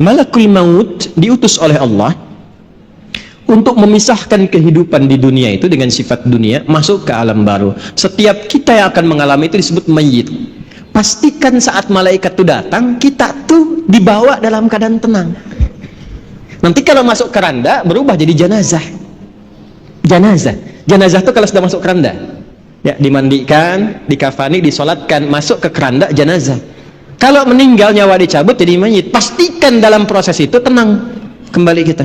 Malakul maut diutus oleh Allah untuk memisahkan kehidupan di dunia itu dengan sifat dunia masuk ke alam baru. Setiap kita yang akan mengalami itu disebut mayyit. Pastikan saat malaikat itu datang, kita tuh dibawa dalam keadaan tenang. Nanti kalau masuk keranda berubah jadi jenazah. Jenazah itu kalau sudah masuk keranda, ya dimandikan, dikafani, disolatkan, masuk ke keranda jenazah. Kalau meninggal nyawa dicabut jadi mayit. Pastikan dalam proses itu tenang kembali kita.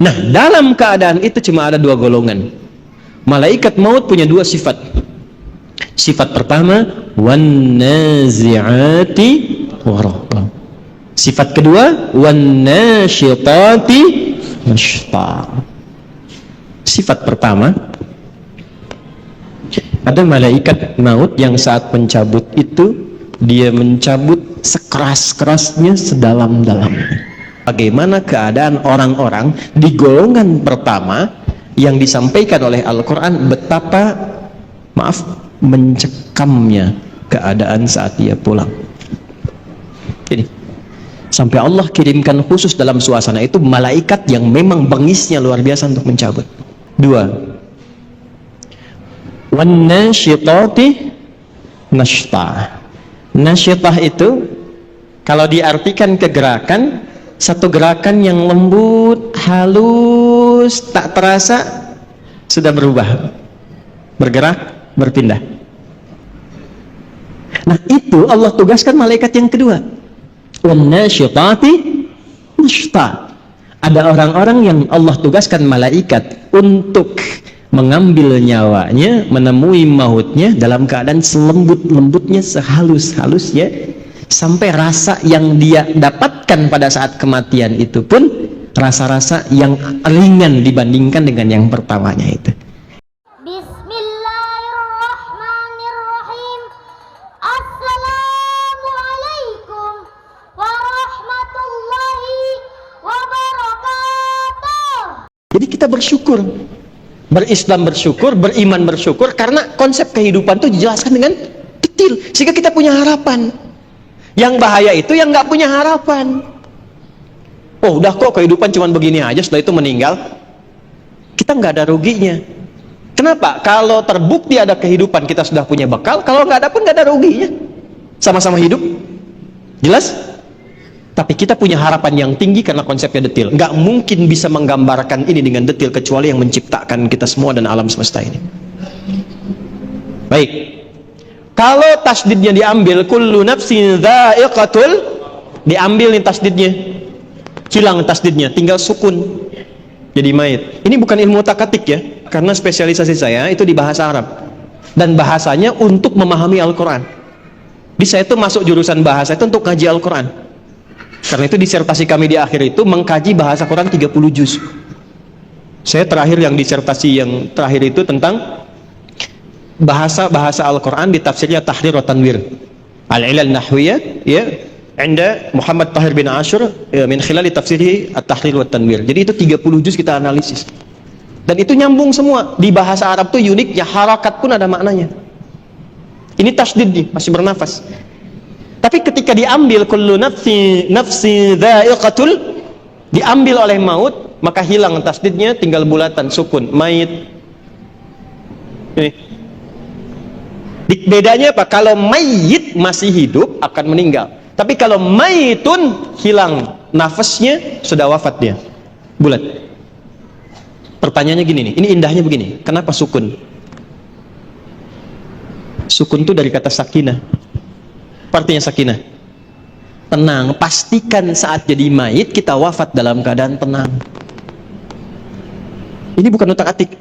Nah, dalam keadaan itu cuma ada dua golongan. Malaikat maut punya dua sifat. Sifat pertama, wan nazi'ati gharqa. Sifat kedua, wan nasyitati nashta. Sifat pertama, ada malaikat maut yang saat mencabut itu dia mencabut sekeras-kerasnya, sedalam-dalamnya. Bagaimana keadaan orang-orang di golongan pertama yang disampaikan oleh Al-Quran, betapa mencekamnya keadaan saat dia pulang. Ini sampai Allah kirimkan khusus dalam suasana itu malaikat yang memang bengisnya luar biasa untuk mencabut. Dua, wan nasyitati nashta. Nasyitah itu kalau diartikan ke gerakan, satu gerakan yang lembut, halus, tak terasa sudah berubah, bergerak, berpindah. Nah, itu Allah tugaskan malaikat yang kedua, wan nasyitati nashta. Ada orang-orang yang Allah tugaskan malaikat untuk mengambil nyawanya, menemui mautnya dalam keadaan selembut-lembutnya, sehalus-halusnya, sampai rasa yang dia dapatkan pada saat kematian itu pun rasa-rasa yang ringan dibandingkan dengan yang pertamanya itu. Bismillahirrahmanirrahim. Assalamualaikum warahmatullahi wabarakatuh. Jadi kita bersyukur, berislam bersyukur, beriman bersyukur, karena konsep kehidupan itu dijelaskan dengan detail sehingga kita punya harapan. Yang bahaya itu yang nggak punya harapan. Oh, udah kok kehidupan cuma begini aja, setelah itu meninggal, kita nggak ada ruginya. Kenapa? Kalau terbukti ada kehidupan, kita sudah punya bekal. Kalau nggak ada pun nggak ada ruginya. Sama-sama hidup, jelas. Tapi kita punya harapan yang tinggi karena konsepnya detail. Nggak mungkin bisa menggambarkan ini dengan detail kecuali yang menciptakan kita semua dan alam semesta ini. Baik. Kalau tasdidnya diambil, kullu nafsin dha'iqatul, diambil nih tasdidnya, hilang tasdidnya, tinggal sukun, jadi mayit. Ini bukan ilmu takatik ya, karena spesialisasi saya itu di bahasa Arab dan bahasanya untuk memahami Al-Quran. Di saya itu masuk jurusan bahasa itu untuk ngaji Al-Quran. Karena itu disertasi kami di akhir itu mengkaji bahasa Quran 30 juz. Saya terakhir yang disertasi yang terakhir itu tentang bahasa Al-Quran di tafsirnya Tahrir wa Tanwir Al-Ilal Nahwiyah, ya, Anda Muhammad Tahir bin Ashur, ya, min khilali tafsirhi At-Tahrir wa Tanwir. Jadi itu 30 juz kita analisis. Dan itu nyambung semua. Di bahasa Arab tuh uniknya, harakat pun ada maknanya. Ini tasdid nih, masih bernafas. Tapi ketika diambil kullu nafsi dha'iqatul, diambil oleh maut, maka hilang tasdidnya, tinggal bulatan, sukun, mayit. Ini bedanya apa? Kalau mayit masih hidup akan meninggal, tapi kalau mayitun hilang nafasnya, sudah wafat dia, bulat. Pertanyaannya gini nih, ini indahnya begini, kenapa sukun? Sukun itu dari kata sakinah. Artinya sakinah, tenang. Pastikan saat jadi mayit kita wafat dalam keadaan tenang. Ini bukan utak-atik.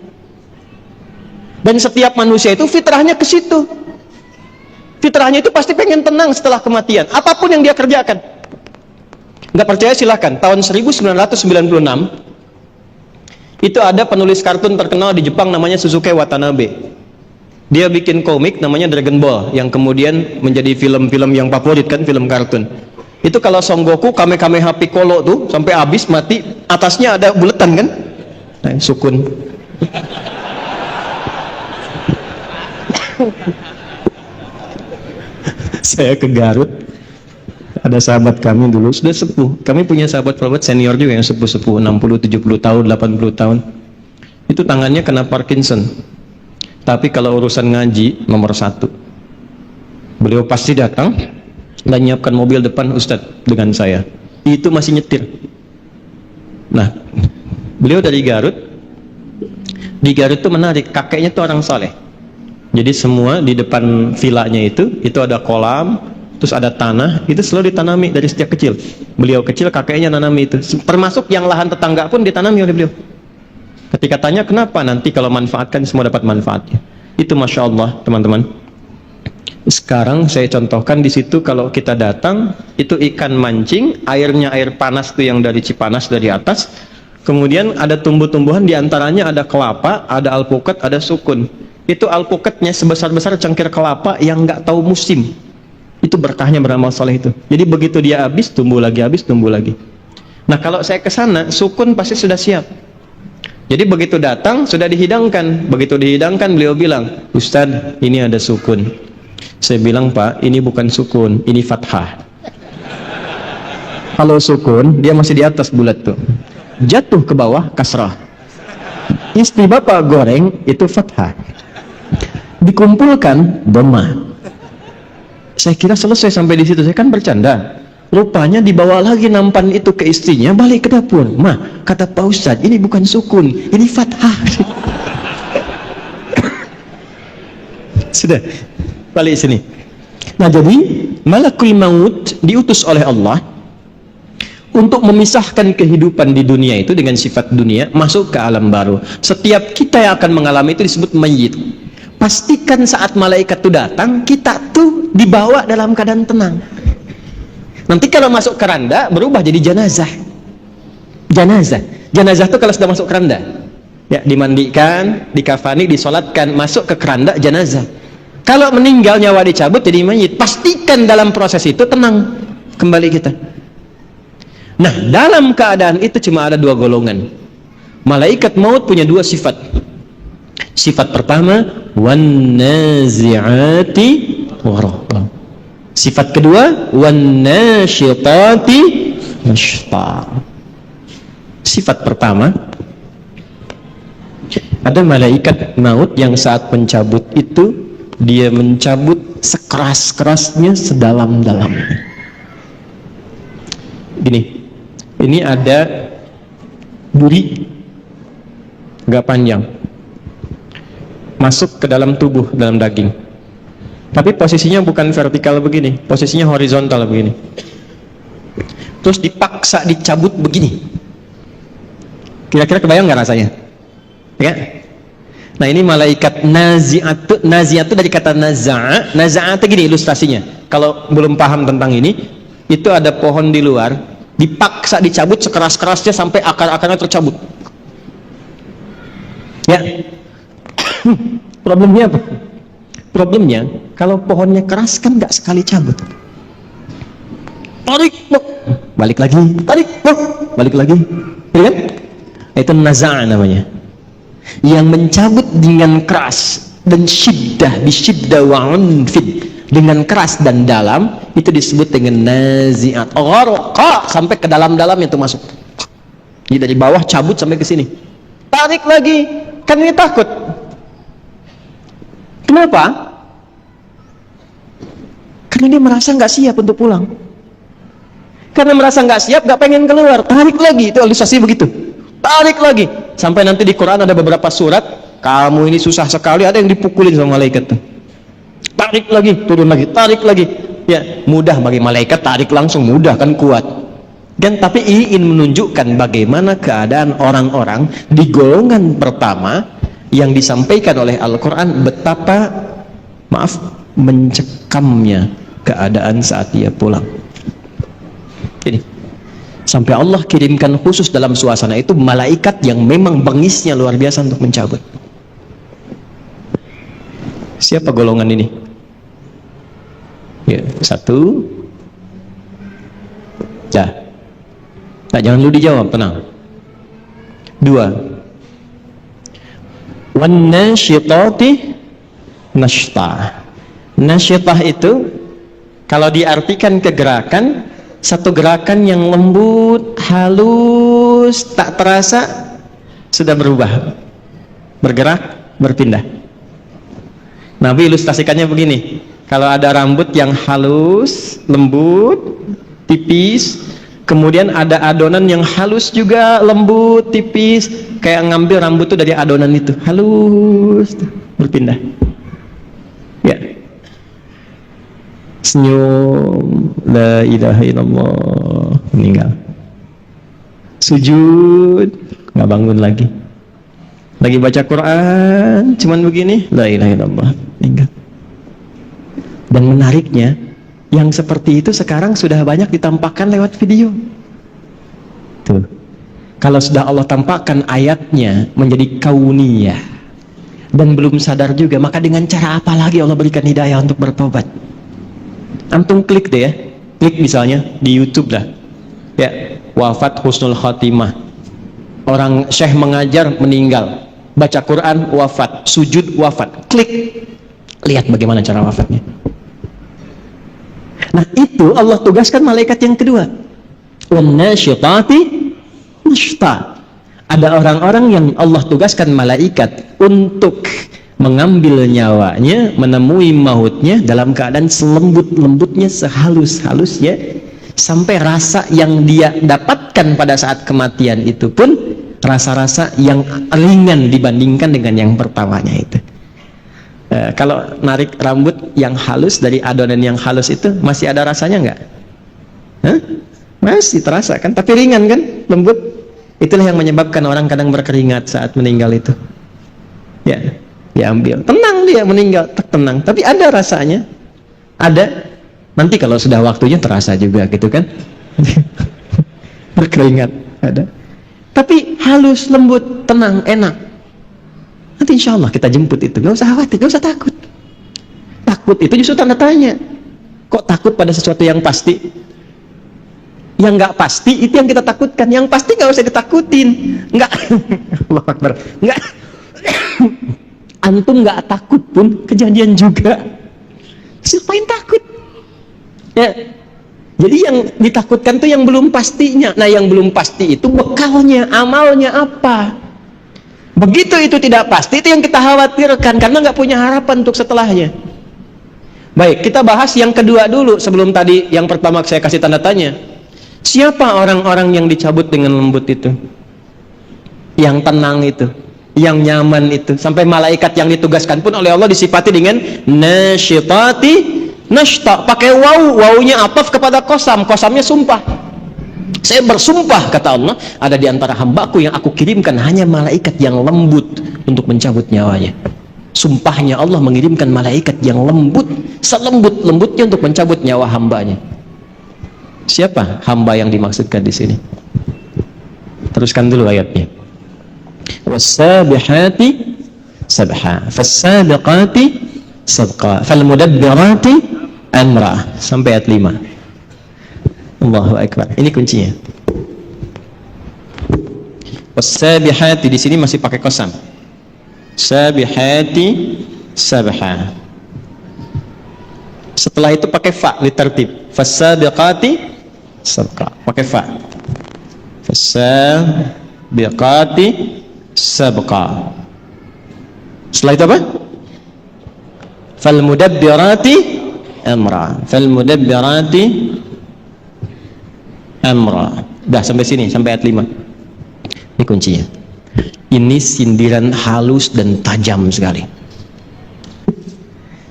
Dan setiap manusia itu fitrahnya ke situ. Fitrahnya itu pasti pengen tenang setelah kematian, apapun yang dia kerjakan. Nggak percaya silahkan. Tahun 1996 itu ada penulis kartun terkenal di Jepang namanya Suzuki Watanabe. Dia bikin komik namanya Dragon Ball yang kemudian menjadi film-film yang favorit kan, film kartun. Itu kalau Son Goku Kamehameha Piccolo tuh sampai habis mati, atasnya ada buletan kan? Nah, sukun. Saya ke Garut, Ada sahabat kami dulu sudah sepuh. Kami punya sahabat senior juga yang sepuh-sepuh 60, 70 tahun, 80 tahun. Itu tangannya kena Parkinson. Tapi kalau urusan ngaji nomor 1. Beliau pasti datang dan nyiapkan mobil depan Ustadz dengan saya. Itu masih nyetir. Nah, beliau dari Garut. Di Garut itu menarik, kakeknya itu orang saleh. Jadi semua di depan vilanya itu ada kolam, terus ada tanah, itu selalu ditanami dari sejak kecil. Beliau kecil, kakeknya nanami itu. Termasuk yang lahan tetangga pun ditanami oleh beliau. Ketika tanya kenapa, nanti kalau manfaatkan semua dapat manfaatnya. Itu Masya Allah teman-teman. Sekarang saya contohkan di situ, kalau kita datang itu ikan mancing, airnya air panas tuh yang dari Cipanas dari atas. Kemudian ada tumbuh-tumbuhan, diantaranya ada kelapa, ada alpukat, ada sukun. Itu alpukatnya sebesar-besar cangkir kelapa yang nggak tahu musim. Itu berkahnya beramal soleh itu. Jadi begitu dia habis, tumbuh lagi, habis, tumbuh lagi. Nah kalau saya ke sana, sukun pasti sudah siap. Jadi begitu datang, sudah dihidangkan. Begitu dihidangkan, beliau bilang, Ustadz, ini ada sukun. Saya bilang, Pak, ini bukan sukun, ini fathah. Kalau sukun, dia masih di atas bulat tuh. Jatuh ke bawah, kasrah. Istri bapak goreng, itu fathah. Dikumpulkan, dhamma. Saya kira selesai sampai di situ. Saya kan bercanda. Rupanya dibawa lagi nampan itu ke istrinya, balik ke dapur. Ma, kata Pak Ustadz, ini bukan sukun, ini fathah. Sudah, balik sini. Nah jadi, malakul maut diutus oleh Allah untuk memisahkan kehidupan di dunia itu dengan sifat dunia, masuk ke alam baru. Setiap kita yang akan mengalami itu disebut mayyit. Pastikan saat malaikat itu datang, kita tuh dibawa dalam keadaan tenang. Nanti kalau masuk keranda, berubah jadi jenazah. Jenazah itu kalau sudah masuk keranda, ya dimandikan, dikafani, disolatkan, masuk ke keranda jenazah. Kalau meninggal nyawa dicabut jadi mayit. Pastikan dalam proses itu tenang kembali kita. Nah, dalam keadaan itu cuma ada 2 golongan. Malaikat maut punya 2 sifat. Sifat pertama, wan nazi'ati gharqa. Sifat kedua, wan nasyitati nashta. Sifat pertama, ada malaikat maut yang saat mencabut itu dia mencabut sekeras-kerasnya, sedalam-dalamnya. Gini, ini ada duri agak panjang masuk ke dalam tubuh, dalam daging, tapi posisinya bukan vertikal begini, posisinya horizontal begini, terus dipaksa dicabut begini. Kira-kira kebayang nggak rasanya? Ya? Nah ini malaikat nazi'at. Nazi'at itu dari kata naza'a. Naza'a itu gini ilustrasinya, kalau belum paham tentang ini, itu ada pohon di luar, dipaksa dicabut sekeras-kerasnya sampai akar-akarnya tercabut. Ya. Problemnya apa? Problemnya kalau pohonnya keras kan nggak sekali cabut. Tarik, balik lagi, tarik, balik lagi. Ya kan? Itu naza'a namanya. Yang mencabut dengan keras dan syiddah, bisyiddah wa unfid, dengan keras dan dalam, itu disebut dengan nazi'at. Gharqa, sampai ke dalam-dalam itu masuk. Jadi dari bawah cabut sampai ke sini. Tarik lagi. Kan ini takut. Kenapa? Karena dia merasa nggak siap untuk pulang. Karena merasa nggak siap, nggak pengen keluar. Tarik lagi, itu ilustrasi begitu. Tarik lagi. Sampai nanti di Quran ada beberapa surat, kamu ini susah sekali, ada yang dipukulin sama malaikat. Tarik lagi, turun lagi, tarik lagi. Ya, mudah bagi malaikat, tarik langsung mudah kan, kuat. Dan tapi ingin menunjukkan bagaimana keadaan orang-orang di golongan pertama yang disampaikan oleh Al-Quran, betapa mencekamnya keadaan saat dia pulang. Ini sampai Allah kirimkan khusus dalam suasana itu malaikat yang memang bengisnya luar biasa untuk mencabut. Siapa golongan ini? Ya, 1. Dah. Nah, jangan lu dijawab, tenang. 2. Wan nasyitati nashta. Nasyitah itu kalau diartikan ke gerakan, Satu gerakan yang lembut, halus, tak terasa sudah berubah, bergerak, berpindah. Nabi ilustrasikannya begini, kalau ada rambut yang halus, lembut, tipis, kemudian ada adonan yang halus juga, lembut, tipis, kayak ngambil rambut itu dari adonan itu, halus, berpindah. Ya. Senyum, la ilaha illallah, meninggal. Sujud, nggak bangun lagi. Lagi baca Quran, cuman begini, la ilaha illallah, meninggal. Dan menariknya, yang seperti itu sekarang sudah banyak ditampakkan lewat video. Tuh. Kalau sudah Allah tampakkan ayatnya menjadi kauniyah dan belum sadar juga, maka dengan cara apa lagi Allah berikan hidayah untuk bertobat? Antum klik deh ya, klik misalnya di YouTube lah, ya, wafat husnul khatimah, orang syekh mengajar meninggal, baca Quran wafat, sujud wafat, klik, lihat bagaimana cara wafatnya. Nah itu Allah tugaskan malaikat yang kedua, wan-nasyitati nashta. Ada orang-orang yang Allah tugaskan malaikat untuk mengambil nyawanya, menemui mautnya dalam keadaan selembut-lembutnya, sehalus-halusnya, sampai rasa yang dia dapatkan pada saat kematian itu pun rasa-rasa yang ringan dibandingkan dengan yang pertamanya itu. Kalau narik rambut yang halus dari adonan yang halus itu masih ada rasanya nggak? Masih terasa kan, tapi ringan kan, lembut. Itulah yang menyebabkan orang kadang berkeringat saat meninggal itu. Ya, diambil, tenang dia meninggal, tenang. Tapi ada rasanya, ada. Nanti kalau sudah waktunya terasa juga gitu kan, berkeringat ada. Tapi halus, lembut, tenang, enak. Nanti insya Allah kita jemput itu, gak usah khawatir, gak usah takut. Takut itu justru tanda tanya. Kok takut pada sesuatu yang pasti? Yang nggak pasti itu yang kita takutkan. Yang pasti nggak usah ditakutin. Nggak, Allah Akbar. Nggak, antum nggak takut pun kejadian juga. Siapa yang takut? Ya. Jadi yang ditakutkan tuh yang belum pastinya. Nah yang belum pasti itu bekalnya, amalnya apa? Begitu itu tidak pasti, itu yang kita khawatirkan karena nggak punya harapan untuk setelahnya. Baik, kita bahas yang kedua dulu sebelum tadi yang pertama saya kasih tanda tanya. Siapa orang-orang yang dicabut dengan lembut itu? Yang tenang itu, yang nyaman itu, sampai malaikat yang ditugaskan pun oleh Allah disifati dengan nasyitati nashta, pakai waw, wawunya ataf kepada kosam, kosamnya sumpah. Saya bersumpah, kata Allah, ada di antara hambaku yang aku kirimkan hanya malaikat yang lembut untuk mencabut nyawanya. Sumpahnya Allah mengirimkan malaikat yang lembut, selembut-lembutnya untuk mencabut nyawa hambanya. Siapa hamba yang dimaksudkan di sini? Teruskan dulu ayatnya. Was-sabihati sabha, fas-sabiqati sabqa, fal-mudabbirati amra, sampai ayat 5. Allahu Akbar. Ini kuncinya. Was-sabihati di sini masih pakai qasam. Sabihati sabha. Setelah itu pakai fa litertib. Fas-sabiqati sabqa, pakai fa. Fas-sabiqati sabqa. Setelah itu apa? Fal-mudabbirati amra. Fal-mudabbirati amra. Dah sampai sini, sampai ayat 5. Ini kuncinya. Ini sindiran halus dan tajam sekali.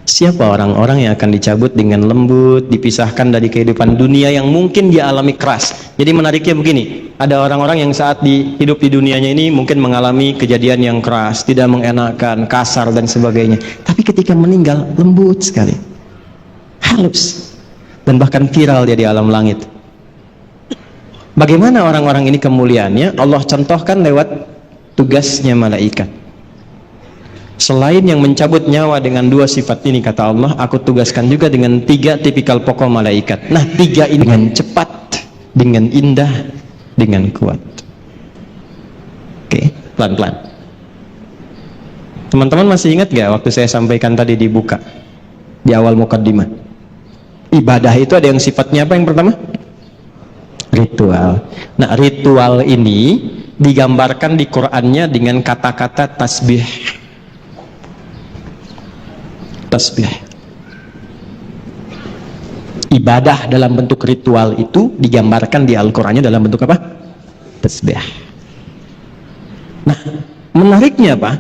Siapa orang-orang yang akan dicabut dengan lembut, dipisahkan dari kehidupan dunia yang mungkin dia alami keras. Jadi menariknya begini, ada orang-orang yang saat hidup di dunianya ini mungkin mengalami kejadian yang keras, tidak mengenakan, kasar dan sebagainya. Tapi ketika meninggal, lembut sekali, halus, dan bahkan viral dia di alam langit. Bagaimana orang-orang ini kemuliaannya? Allah contohkan lewat tugasnya malaikat. Selain yang mencabut nyawa dengan 2 sifat ini, kata Allah, aku tugaskan juga dengan 3 tipikal pokok malaikat. Nah 3 ini dengan cepat, dengan indah, dengan kuat. Oke, pelan-pelan. Teman-teman masih ingat gak waktu saya sampaikan tadi dibuka di awal mukaddimah? Ibadah itu ada yang sifatnya apa yang pertama? ritual. Nah, ritual ini digambarkan di Qur'annya dengan kata-kata tasbih. Tasbih. Ibadah dalam bentuk ritual itu digambarkan di Al-Qur'annya dalam bentuk apa? Tasbih. Nah, menariknya apa?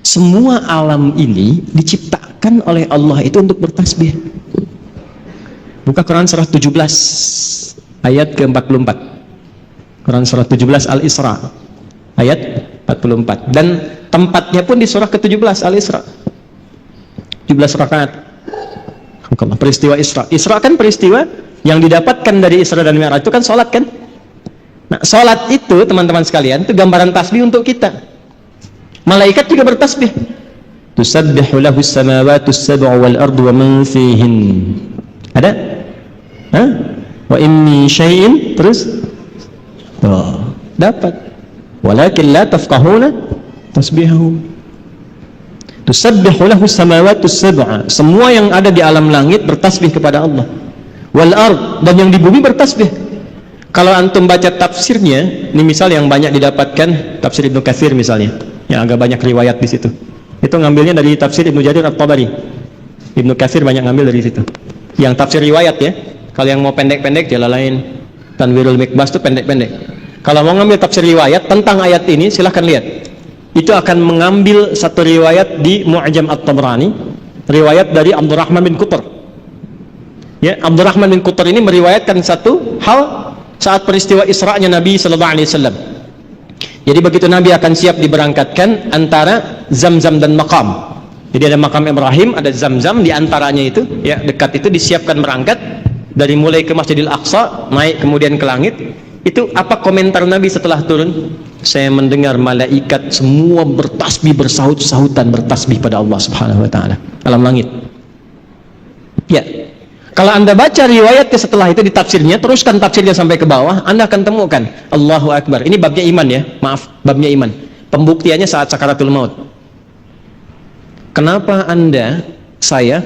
Semua alam ini diciptakan oleh Allah itu untuk bertasbih. Buka Quran surah 17 ayat ke-44. Quran surah 17 Al-Isra ayat 44. Dan tempatnya pun di surah ke-17 Al-Isra. 17 rakaat. Peristiwa Isra. Isra kan peristiwa yang didapatkan dari Isra dan Mi'raj itu kan salat kan? Nah, salat itu teman-teman sekalian itu gambaran tasbih untuk kita. Malaikat juga bertasbih. Tusabbihu lahus samawati as-sab'u wal ardu wa man fihin. Ada? Hah? Wa inni syai'in terus dapat. Walakin la tafqahuna tasbihahu. Tusabbihu lahus samawati as-sab'u. Semua yang ada di alam langit bertasbih kepada Allah. Wal ard, dan yang di bumi bertasbih. Kalau antum baca tafsirnya, ini misal yang banyak didapatkan tafsir Ibnu Katsir misalnya, yang agak banyak riwayat di situ. Itu ngambilnya dari tafsir Ibnu Jarir At-Tabari. Ibnu Katsir banyak ngambil dari situ. Yang tafsir riwayat ya. Kalau yang mau pendek-pendek jalan lain. Tanwirul Mikbas itu pendek-pendek. Kalau mau ngambil tafsir riwayat tentang ayat ini, silahkan lihat. Itu akan mengambil satu riwayat di Mu'jam At-Tabrani, riwayat dari Abdurrahman bin Qutr. Ya, Abdurrahman bin Qutr ini meriwayatkan satu hal saat peristiwa Isra-nya Nabi sallallahu alaihi wasallam. Jadi begitu Nabi akan siap diberangkatkan antara Zamzam dan Maqam. Jadi ada Maqam Ibrahim, ada Zamzam, di antaranya itu ya dekat itu disiapkan berangkat dari mulai ke Masjidil Aqsa, naik kemudian ke langit. Itu apa komentar Nabi setelah turun? Saya mendengar malaikat semua bertasbih, bersahut-sahutan bertasbih pada Allah Subhanahu wa taala alam langit. Ya. Kalau Anda baca riwayatnya setelah itu di tafsirnya, teruskan tafsirnya sampai ke bawah, Anda akan temukan Allahu Akbar. Ini babnya iman ya, maaf, babnya iman. Pembuktiannya saat sakaratul maut. Kenapa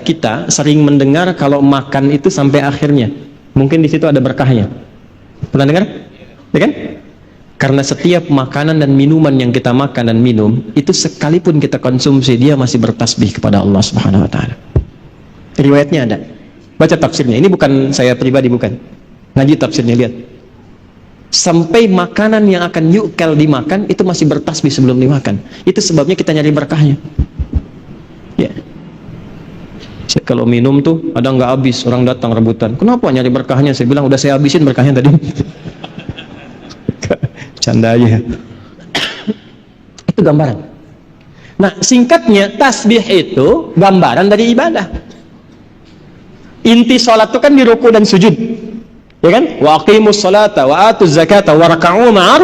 kita sering mendengar kalau makan itu sampai akhirnya? Mungkin di situ ada berkahnya. Pernah dengar? Ya kan? Karena setiap makanan dan minuman yang kita makan dan minum, itu sekalipun kita konsumsi, dia masih bertasbih kepada Allah Subhanahu wa taala. Riwayatnya ada. Baca tafsirnya, ini bukan saya pribadi, bukan ngaji tafsirnya, lihat sampai makanan yang akan yukal dimakan itu masih bertasbih sebelum dimakan. Itu sebabnya kita nyari berkahnya ya. Kalau minum tuh ada nggak habis, orang datang rebutan, kenapa nyari berkahnya? Saya bilang udah saya habisin berkahnya tadi. Canda aja. Itu gambaran. Nah, singkatnya tasbih itu gambaran dari ibadah. Inti sholat itu kan di ruku dan sujud, ya kan? Wa aqimus sholata wa atuz zakata warka'u ma'ar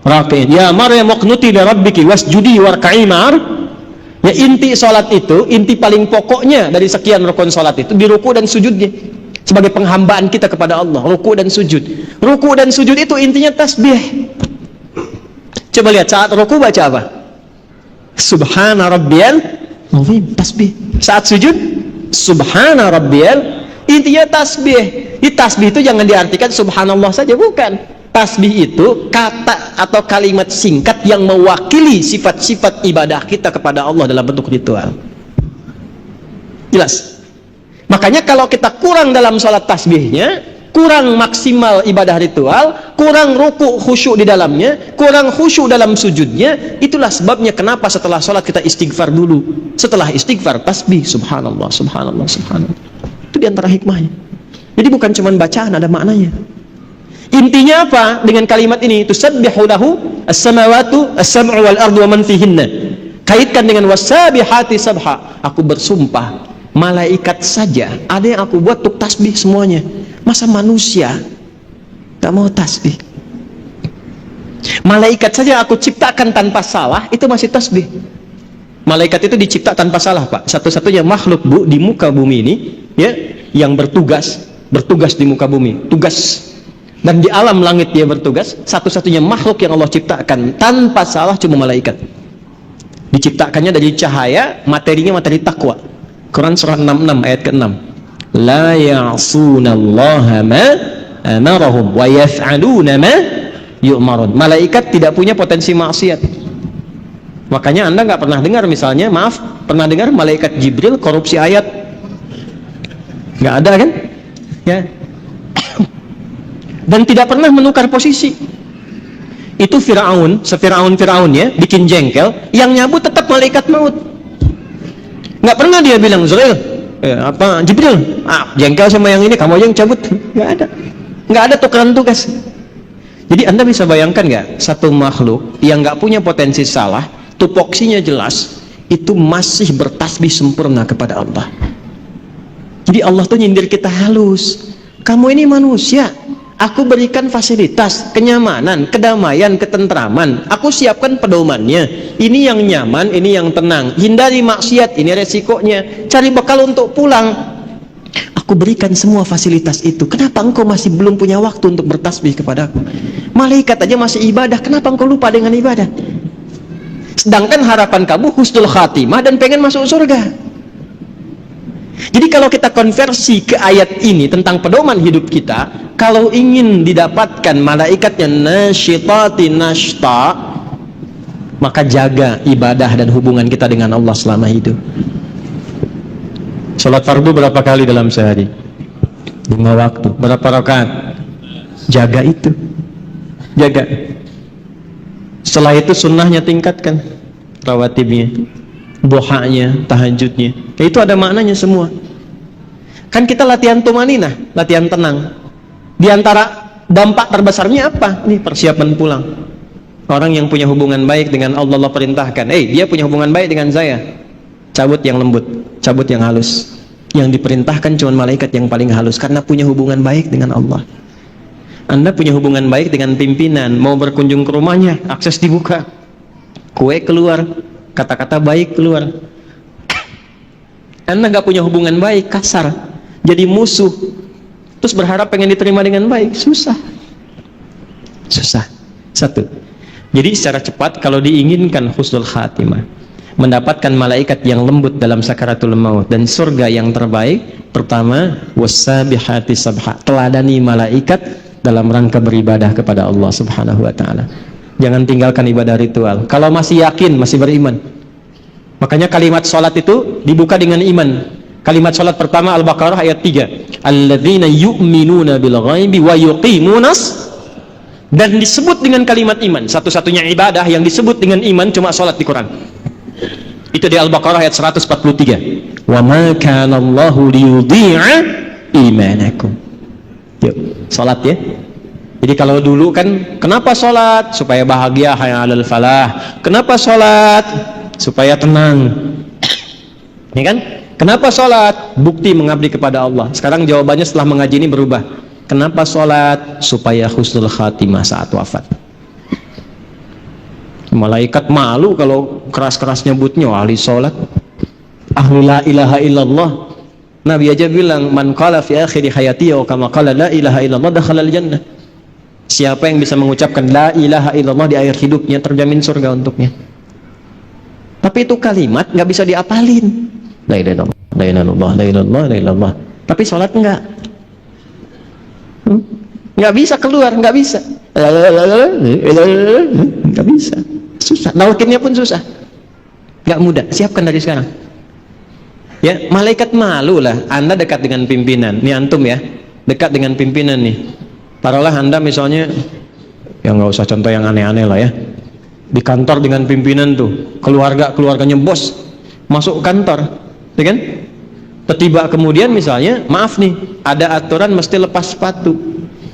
raqiin. Ya Maryam uqnuti li rabbiki wasjudi warka'i ma'ar. Ya, inti sholat itu, inti paling pokoknya dari sekian rukun sholat itu di ruku dan sujudnya. Sebagai penghambaan kita kepada Allah, ruku dan sujud. Ruku dan sujud itu intinya tasbih. Coba lihat saat ruku baca apa? Subhana rabbiyal azim, tasbih. Saat sujud Subhana rabbiyal, intinya tasbih. Di tasbih itu jangan diartikan subhanallah saja, bukan. Tasbih itu kata atau kalimat singkat yang mewakili sifat-sifat ibadah kita kepada Allah dalam bentuk ritual. Jelas? Makanya kalau kita kurang dalam sholat tasbihnya, kurang maksimal ibadah ritual, kurang ruku khusyuk di dalamnya, kurang khusyuk dalam sujudnya, itulah sebabnya kenapa setelah sholat kita istighfar dulu. Setelah istighfar tasbih, subhanallah, subhanallah, subhanallah. Itu diantara hikmahnya. Jadi bukan cuma bacaan, ada maknanya. Intinya apa dengan kalimat ini? Tusabbihu lahu as-samawatu as-sab'u wal ardu wa man fihinna. Kaitkan dengan wasabihati sabha. Aku bersumpah, malaikat saja ada yang aku buat untuk tasbih semuanya. Masa manusia tak mau tasbih? Malaikat saja aku ciptakan tanpa salah, itu masih tasbih. Malaikat itu dicipta tanpa salah, Pak. Satu-satunya makhluk di muka bumi ini ya yang bertugas di muka bumi, tugas. Dan di alam langit dia bertugas. Satu-satunya makhluk yang Allah ciptakan tanpa salah cuma malaikat. Diciptakannya dari cahaya, materinya materi takwa. Quran surah 66 ayat ke-6. La ya'sunallaha ma amarahum wa yaf'aluna ma yu'marun. Malaikat tidak punya potensi maksiat. Makanya Anda nggak pernah dengar misalnya, pernah dengar malaikat Jibril korupsi ayat? Nggak ada kan? Ya. Dan tidak pernah menukar posisi. Itu Firaun, Firaun ya, bikin jengkel, yang nyabut tetap malaikat maut. Nggak pernah dia bilang, Jibril, jengkel sama yang ini, kamu aja yang cabut. Nggak ada tukeran tugas. Jadi Anda bisa bayangkan nggak, satu makhluk yang nggak punya potensi salah, tupoksinya jelas, itu masih bertasbih sempurna kepada Allah. Jadi Allah tuh nyindir kita halus. Kamu ini manusia, aku berikan fasilitas, kenyamanan, kedamaian, ketentraman. Aku siapkan pedomannya. Ini yang nyaman, ini yang tenang. Hindari maksiat, ini resikonya. Cari bekal untuk pulang. Aku berikan semua fasilitas itu. Kenapa engkau masih belum punya waktu untuk bertasbih kepadaku? Malaikat aja masih ibadah. Kenapa engkau lupa dengan ibadah? Sedangkan harapan kamu husnul khatimah dan pengen masuk surga. Jadi kalau kita konversi ke ayat ini tentang pedoman hidup kita, kalau ingin didapatkan malaikatnya nasyitati nashta, maka jaga ibadah dan hubungan kita dengan Allah selama hidup. Salat fardu berapa kali dalam sehari? 5 waktu. Berapa rakaat? Jaga itu. Jaga. Setelah itu sunnahnya tingkatkan, rawatibnya, duhanya, tahajudnya. Itu ada maknanya semua. Kan kita latihan tumaninah, latihan tenang. Di antara dampak terbesarnya apa? Nih, persiapan pulang. Orang yang punya hubungan baik dengan Allah, Allah perintahkan, dia punya hubungan baik dengan saya, cabut yang lembut, cabut yang halus. Yang diperintahkan cuma malaikat yang paling halus, karena punya hubungan baik dengan Allah. Anda punya hubungan baik dengan pimpinan, mau berkunjung ke rumahnya, akses dibuka, kue keluar, kata-kata baik keluar. Anda nggak punya hubungan baik, kasar, jadi musuh, terus berharap pengen diterima dengan baik, susah. Satu. Jadi secara cepat, kalau diinginkan husnul khatimah, mendapatkan malaikat yang lembut dalam sakaratul maut dan surga yang terbaik, pertama, wassabihati sabha, teladani malaikat dalam rangka beribadah kepada Allah Subhanahu wa ta'ala. Jangan tinggalkan ibadah ritual. Kalau masih yakin, masih beriman. Makanya kalimat sholat itu dibuka dengan iman. Kalimat sholat pertama Al-Baqarah ayat 3. Alladzina yu'minuna bil ghaibi wa yuqimunas, dan disebut dengan kalimat iman. Satu-satunya ibadah yang disebut dengan iman cuma sholat di Quran. Itu di Al-Baqarah ayat 143. Wa ma kana Allahu liyudhi'a imanakum. Yuk, sholat ya. Jadi kalau dulu kan, kenapa sholat? Supaya bahagia, hayya 'alal falah. Kenapa sholat? Supaya tenang. Ini kan? Kenapa sholat? Bukti mengabdi kepada Allah. Sekarang jawabannya setelah mengaji ini berubah. Kenapa sholat? Supaya husnul khatimah saat wafat. Malaikat malu kalau keras-keras nyebutnya ahli sholat, ahli la ilaha illallah. Nabi aja bilang, man qala fi akhiri hayati wa kama qala la ilaha illallah dakhala al-jannah. Siapa yang bisa mengucapkan la ilaha illallah di akhir hidupnya, terjamin surga untuknya. Tapi itu kalimat nggak bisa diapalin. La ilaha illallah, la ilaha illallah, la ilaha illallah, la ilaha illallah. Tapi sholat enggak. Nggak bisa keluar, nggak bisa. Nggak bisa. Susah. Nalkinnya pun susah. Nggak mudah. Siapkan dari sekarang. Ya, malaikat malu lah. Anda dekat dengan pimpinan. Nih antum ya, dekat dengan pimpinan nih. Taruhlah Anda misalnya, ya nggak usah contoh yang aneh-aneh lah ya. Di kantor dengan pimpinan tuh, keluarganya bos, masuk kantor, ya kan? Tiba kemudian misalnya, maaf nih, ada aturan mesti lepas sepatu.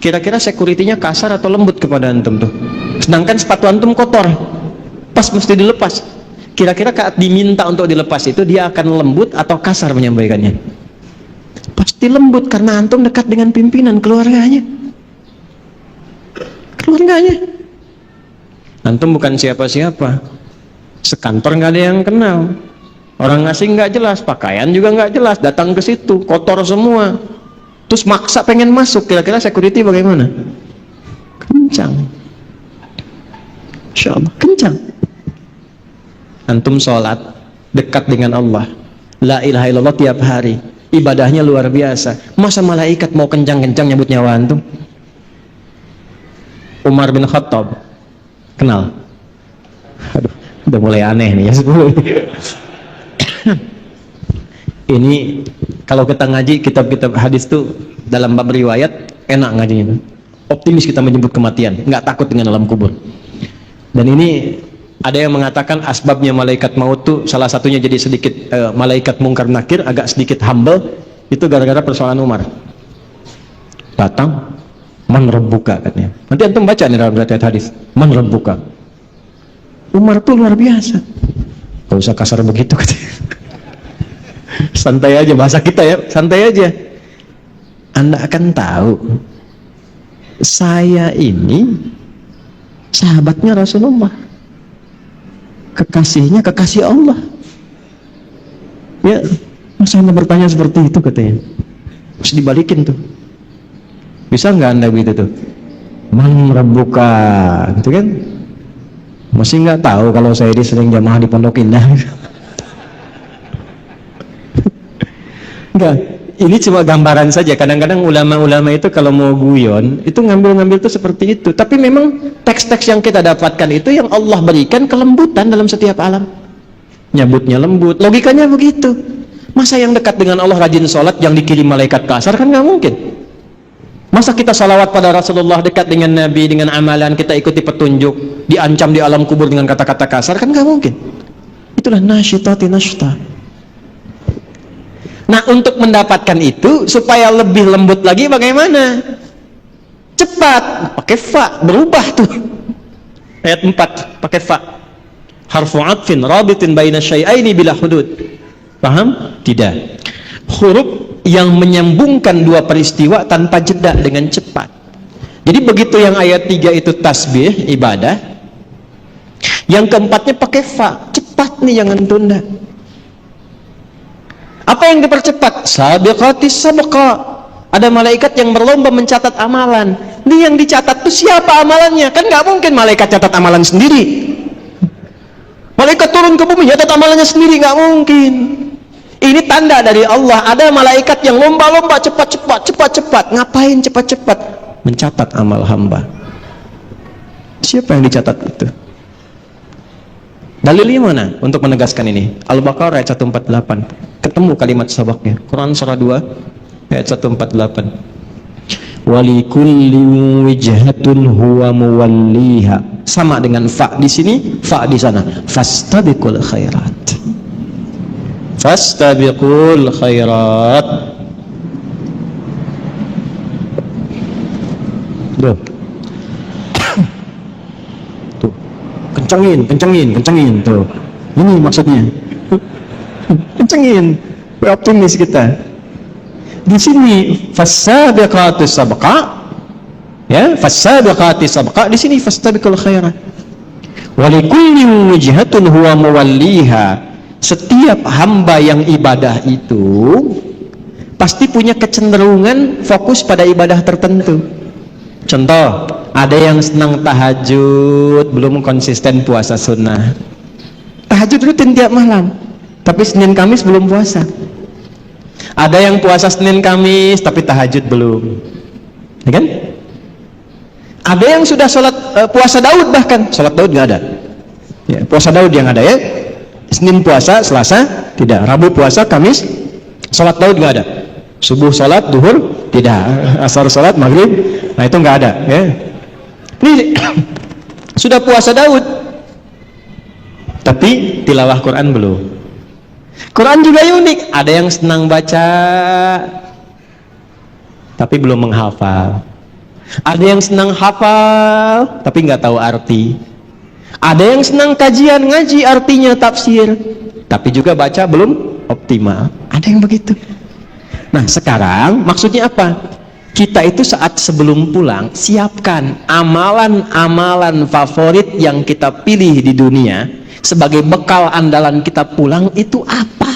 Kira-kira security-nya kasar atau lembut kepada antum tuh? Sedangkan sepatu antum kotor, pas mesti dilepas. Kira-kira saat diminta untuk dilepas itu, dia akan lembut atau kasar menyampaikannya? Pasti lembut, karena antum dekat dengan pimpinan, keluarganya. Antum bukan siapa-siapa, sekantor nggak ada yang kenal, orang asing nggak jelas, pakaian juga nggak jelas, datang ke situ kotor semua, terus maksa pengen masuk. Kira-kira security bagaimana? Kencang, insya Allah kencang. Antum sholat dekat dengan Allah, la ilaha illallah tiap hari, ibadahnya luar biasa. Masa malaikat mau kencang-kencang nyebut nyawa antum? Umar bin Khattab. Kenal? Aduh, udah mulai aneh nih ya. Ini kalau kita ngaji kitab-kitab hadis tuh dalam bab riwayat enak ngajinya. Optimis kita menyebut kematian, nggak takut dengan alam kubur. Dan ini ada yang mengatakan asbabnya malaikat maut tuh salah satunya jadi sedikit malaikat mungkar nakir agak sedikit humble itu gara-gara persoalan Umar. Datang, man rabbuka katanya. Nanti antum baca nih dalam riwayat hadis, man rabbuka. Umar tuh luar biasa. Gak usah kasar begitu katanya. Santai aja bahasa kita ya, santai aja. Anda akan tahu saya ini sahabatnya Rasulullah, kekasihnya kekasih Allah. Ya, masa Anda bertanya seperti itu katanya? Harus dibalikin tuh. Bisa nggak Anda begitu tuh? Man rabbuka, gitu kan? Masih nggak tahu kalau saya ini sering jamaah di Pondok Indah. Enggak, ini cuma gambaran saja. Kadang-kadang ulama-ulama itu kalau mau guyon, itu ngambil-ngambil itu seperti itu. Tapi memang teks-teks yang kita dapatkan itu yang Allah berikan kelembutan dalam setiap alam. Nyebutnya lembut, logikanya begitu. Masa yang dekat dengan Allah rajin sholat, yang dikirim malaikat kasar kan nggak mungkin. Masa kita salawat pada Rasulullah, dekat dengan Nabi, dengan amalan, kita ikuti petunjuk, diancam di alam kubur dengan kata-kata kasar kan nggak mungkin. Itulah nasyitati nasyta. Nah, untuk mendapatkan itu supaya lebih lembut lagi bagaimana? Cepat, pakai fa, berubah tuh. Ayat 4 pakai fa. Harfu 'atfin rabitin baina syai'aini bila hudud. Paham? Tidak. Huruf yang menyambungkan dua peristiwa tanpa jeda dengan cepat. Jadi begitu yang ayat 3 itu tasbih, ibadah. Yang keempatnya pakai fa, cepat nih, jangan tunda. Apa yang dipercepat? Sabiqatis sabqa. Ada malaikat yang berlomba mencatat amalan. Ini yang dicatat itu siapa amalannya? Kan nggak mungkin malaikat catat amalan sendiri. Malaikat turun ke bumi catat amalannya sendiri, nggak mungkin. Ini tanda dari Allah. Ada malaikat yang lomba-lomba cepat-cepat. Ngapain cepat-cepat? Mencatat amal hamba. Siapa yang dicatat itu? Dalilnya mana untuk menegaskan ini? Al-Baqarah ayat 148. Ketemu kalimat sabaknya. Quran surah 2 ayat 148. Walikulli wijhatun huwa muwalliha. Sama dengan fa di sini, fa di sana. Fastabiqul khairat. Fastabiqul khairat. Tuh. Tuh. Kencengin tuh. Ini maksudnya. Kencengin, optimis kita. Di sini fasabiqatis sabqa, ya, fasabiqatis sabqa. Di sini fastabiqul khairat. Walikulli wijhatun huwa muwalliha. Setiap hamba yang ibadah itu pasti punya kecenderungan fokus pada ibadah tertentu. Contoh, ada yang senang tahajud, belum konsisten puasa sunnah. Tahajud rutin tiap malam, tapi Senin Kamis belum puasa. Ada yang puasa Senin Kamis tapi tahajud belum, ya kan? Ada yang sudah sholat puasa Daud, bahkan sholat Daud nggak ada. Ya, puasa Daud yang ada ya. Senin puasa, Selasa tidak, Rabu puasa, Kamis sholat Daud nggak ada. Subuh sholat, duhur tidak, asar sholat, maghrib, nah itu nggak ada. Ya. Ini sudah puasa Daud, tapi tilawah Quran belum. Quran juga unik, ada yang senang baca tapi belum menghafal. Ada yang senang hafal tapi nggak tahu arti. Ada yang senang kajian, ngaji artinya, tafsir, tapi juga baca belum optimal. Ada yang begitu. Nah sekarang maksudnya apa? Kita itu saat sebelum pulang siapkan amalan-amalan favorit yang kita pilih di dunia sebagai bekal andalan kita pulang itu apa?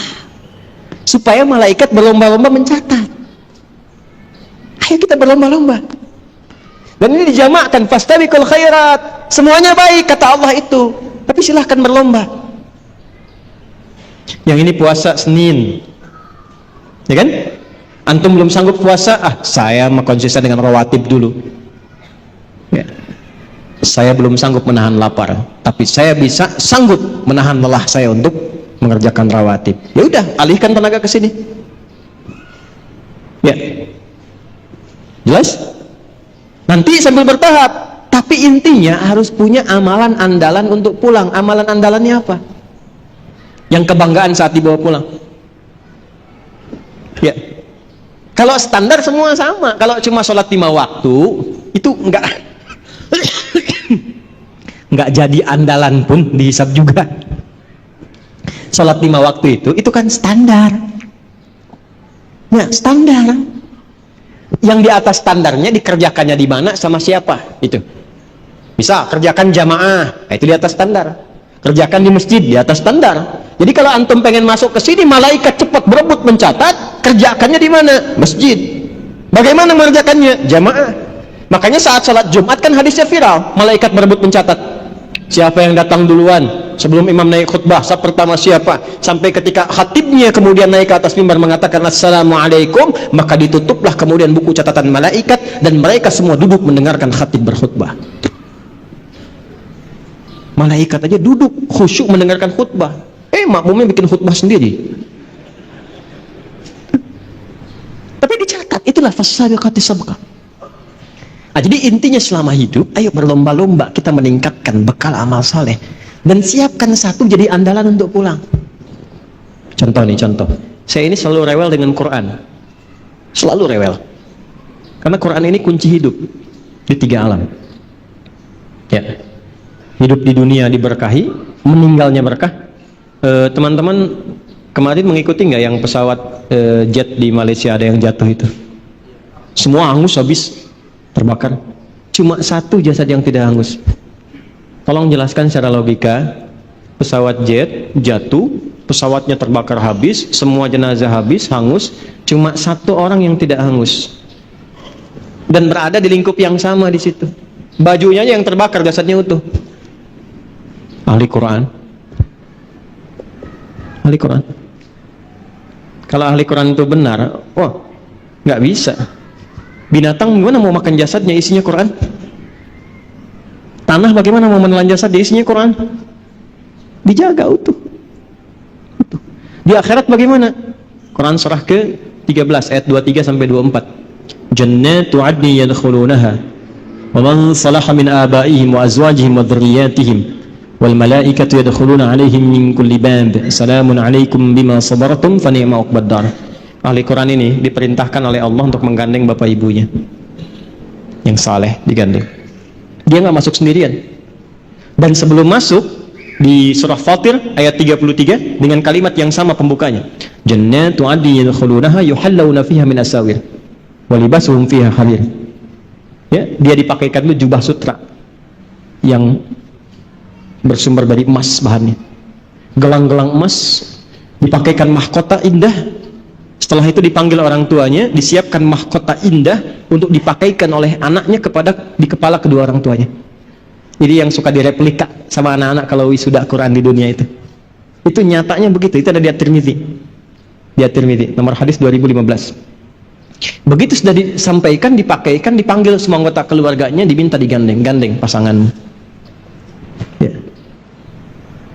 Supaya malaikat berlomba-lomba mencatat. Ayo kita berlomba-lomba. Dan ini dijamakkan, fastabiqul khairat. Semuanya baik kata Allah itu, tapi silahkan berlomba. Yang ini puasa Senin, ya kan? Antum belum sanggup puasa, saya mau konsisten dengan rawatib dulu. Ya. Saya belum sanggup menahan lapar, tapi saya bisa sanggup menahan lelah saya untuk mengerjakan rawatib. Ya udah, alihkan tenaga ke sini. Ya. Jelas? Nanti sambil bertahap, tapi intinya harus punya amalan andalan untuk pulang. Amalan andalannya apa? Yang kebanggaan saat dibawa pulang. Ya. Kalau standar semua sama. Kalau cuma sholat 5 waktu, itu enggak jadi andalan pun dihisab juga. Sholat 5 waktu itu kan standar. Ya, standar. Yang di atas standarnya dikerjakannya di mana sama siapa itu. Bisa kerjakan jamaah, itu di atas standar. Kerjakan di masjid, di atas standar. Jadi kalau antum pengen masuk ke sini, malaikat cepat berebut mencatat, kerjakannya di mana? Masjid. Bagaimana mengerjakannya? Jamaah. Makanya saat salat Jumat kan hadisnya viral, malaikat berebut mencatat. Siapa yang datang duluan sebelum imam naik khutbah, saf pertama siapa, sampai ketika khatibnya kemudian naik ke atas mimbar mengatakan assalamualaikum, maka ditutuplah kemudian buku catatan malaikat dan mereka semua duduk mendengarkan khatib berkhutbah. Malaikat aja duduk khusyuk mendengarkan khutbah, makmumnya bikin khutbah sendiri. Tapi dicatat, itulah fasabiqati sabqa. Nah, jadi intinya selama hidup, ayo berlomba-lomba kita meningkatkan bekal amal saleh dan siapkan satu jadi andalan untuk pulang. Contoh nih, contoh. Saya ini selalu rewel dengan Quran. Selalu rewel. Karena Quran ini kunci hidup di 3 alam. Ya. Hidup di dunia diberkahi, meninggalnya berkah. Teman-teman kemarin mengikuti nggak yang pesawat jet di Malaysia ada yang jatuh itu? Semua hangus habis. Terbakar, cuma satu jasad yang tidak hangus. Tolong jelaskan secara logika. Pesawat jet jatuh, pesawatnya terbakar habis, semua jenazah habis, hangus, cuma satu orang yang tidak hangus dan berada di lingkup yang sama di situ. Bajunya yang terbakar, jasadnya utuh. Ahli Quran. Ahli Quran. Kalau ahli Quran itu benar, wah, nggak bisa. Binatang gimana mau makan jasadnya isinya Quran? Tanah bagaimana mau menelan jasadnya isinya Quran? Dijaga utuh. Di akhirat bagaimana? Quran surah ke-13 ayat 23 sampai 24. Jannatu 'adni yadkhulunaha wa man salaha min abaihim wa azwajihim wa dhurriyyatihim wal malaikatu yadkhuluna 'alaihim min kulli bab. Salamun 'alaikum bima sabartum fa ni'ma 'uqbad dar. Ahli Quran ini diperintahkan oleh Allah untuk menggandeng bapak ibunya yang saleh, digandeng. Dia nggak masuk sendirian. Dan sebelum masuk di surah Fatir ayat 33 dengan kalimat yang sama pembukanya. Jannatu 'adnin yadkhulunaha yuhallawna fiha min asawir wa libasuhum fiha harir. Ya, dia dipakaikan dulu jubah sutra yang bersumber dari emas bahannya. Gelang-gelang emas, dipakaikan mahkota indah. Setelah itu dipanggil orang tuanya, disiapkan mahkota indah untuk dipakaikan oleh anaknya di kepala kedua orang tuanya. Ini yang suka direplika sama anak-anak kalau wisuda Quran di dunia itu. Itu nyatanya begitu. Itu ada di At-Tirmidzi. Di At-Tirmidzi, nomor hadis 2015. Begitu sudah disampaikan, dipakaikan, dipanggil semua anggota keluarganya, diminta gandeng pasanganmu. Ya.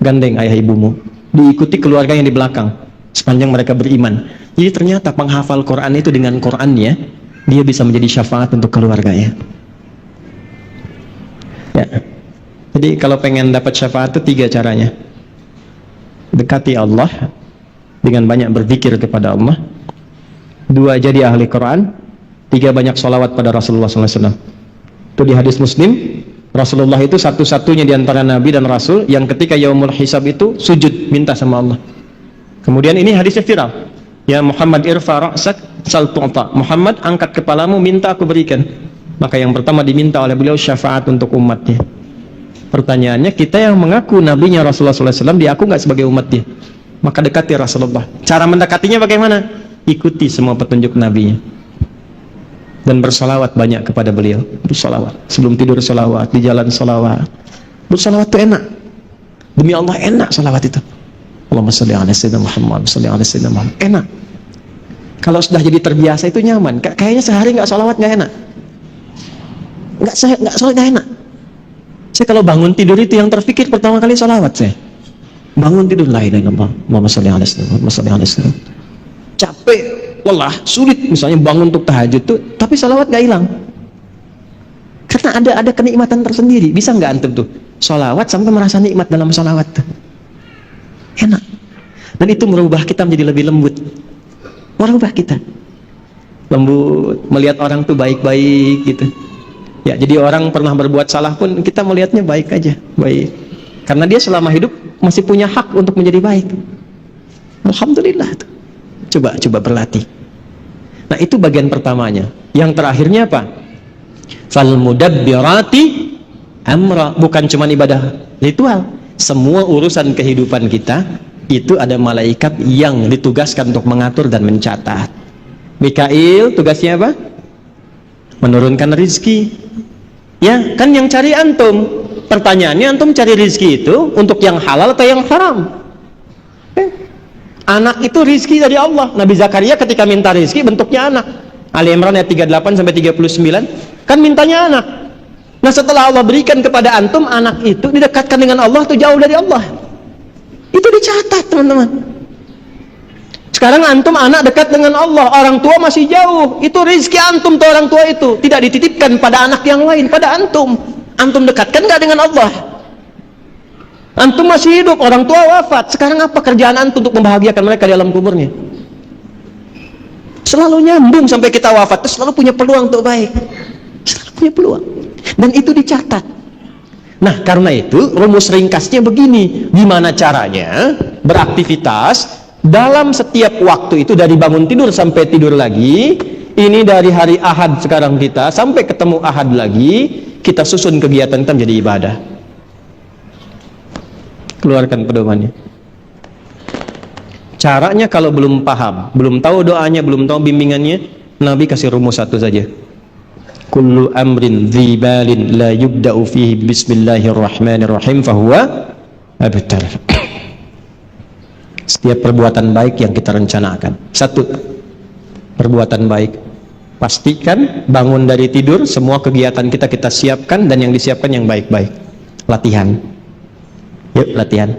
Gandeng ayah ibumu. Diikuti keluarga yang di belakang sepanjang mereka beriman. Jadi ternyata penghafal Quran itu dengan Qurannya dia bisa menjadi syafaat untuk keluarganya. Ya. Jadi kalau pengen dapat syafaat itu 3 caranya. Dekati Allah dengan banyak berzikir kepada Allah. 2, jadi ahli Quran. 3, banyak sholawat pada Rasulullah SAW. Itu di hadis Muslim. Rasulullah itu satu-satunya di antara Nabi dan Rasul yang ketika yaumul hisab itu sujud minta sama Allah. Kemudian ini hadisnya viral. Ya Muhammad irfa ra'sak sal tu'ta. Muhammad, angkat kepalamu, minta aku berikan. Maka yang pertama diminta oleh beliau syafaat untuk umatnya. Pertanyaannya, kita yang mengaku nabinya Rasulullah SAW diaku nggak sebagai umatnya? Maka dekati Rasulullah. Cara mendekatinya bagaimana? Ikuti semua petunjuk nabinya dan bersolawat banyak kepada beliau. Bersolawat sebelum tidur, solawat di jalan, solawat. Bersolawat itu enak. Demi Allah enak solawat itu. Allahumma sholli ala sayyidina Muhammad, sholli ala sayyidina Muhammad. Enak. Kalau sudah jadi terbiasa itu nyaman. Kayaknya sehari nggak sholawat nggak enak. Nggak sholat nggak enak. Saya kalau bangun tidur itu yang terfikir pertama kali salawat saya. Bangun tidur, la ilaha illallah, Muhammad sallallahu alaihi wasallam, Muhammad sallallahu alaihi wasallam. Capek, lelah, sulit misalnya bangun untuk tahajud tuh, tapi salawat gak hilang. Karena ada kenikmatan tersendiri. Bisa nggak antum tuh salawat sampai merasa nikmat dalam salawat tuh? Enak. Dan itu merubah kita menjadi lebih lembut. Merubah kita lembut, melihat orang tuh baik-baik gitu. Ya, jadi orang pernah berbuat salah pun kita melihatnya baik aja, baik. Karena dia selama hidup masih punya hak untuk menjadi baik. Alhamdulillah tuh. Coba berlatih. Nah, itu bagian pertamanya. Yang terakhirnya apa? Fal mudabbirati amra, bukan cuma ibadah ritual. Semua urusan kehidupan kita itu ada malaikat yang ditugaskan untuk mengatur dan mencatat. Mikail tugasnya apa? Menurunkan rizki. Ya, kan yang cari antum. Pertanyaannya, antum cari rizki itu untuk yang halal atau yang haram? Anak itu rizki dari Allah. Nabi Zakaria ketika minta rizki bentuknya anak. Ali Imran ayat 38 sampai 39 kan mintanya anak. Nah, setelah Allah berikan kepada antum anak itu didekatkan dengan Allah atau jauh dari Allah? Itu dicatat, teman-teman. Sekarang antum anak dekat dengan Allah, orang tua masih jauh. Itu rizki antum tuh orang tua itu. Tidak dititipkan pada anak yang lain, pada antum. Antum dekatkan nggak dengan Allah? Antum masih hidup, orang tua wafat. Sekarang apa kerjaan antum untuk membahagiakan mereka di alam kuburnya? Selalu nyambung sampai kita wafat, terus selalu punya peluang untuk baik. Selalu punya peluang. Dan itu dicatat. Nah, karena itu rumus ringkasnya begini. Gimana caranya beraktivitas dalam setiap waktu itu, dari bangun tidur sampai tidur lagi. Ini dari hari Ahad sekarang kita sampai ketemu Ahad lagi, kita susun kegiatan kita menjadi ibadah. Keluarkan pedomannya. Caranya kalau belum paham, belum tahu doanya, belum tahu bimbingannya, Nabi kasih rumus satu saja. Kullu amrin dzibalin la yubda'u fihi bismillahirrahmanirrahim fahuwa abtar. Setiap perbuatan baik yang kita rencanakan, satu perbuatan baik, pastikan bangun dari tidur semua kegiatan kita siapkan, dan yang disiapkan yang baik-baik. Latihan. Yuk latihan.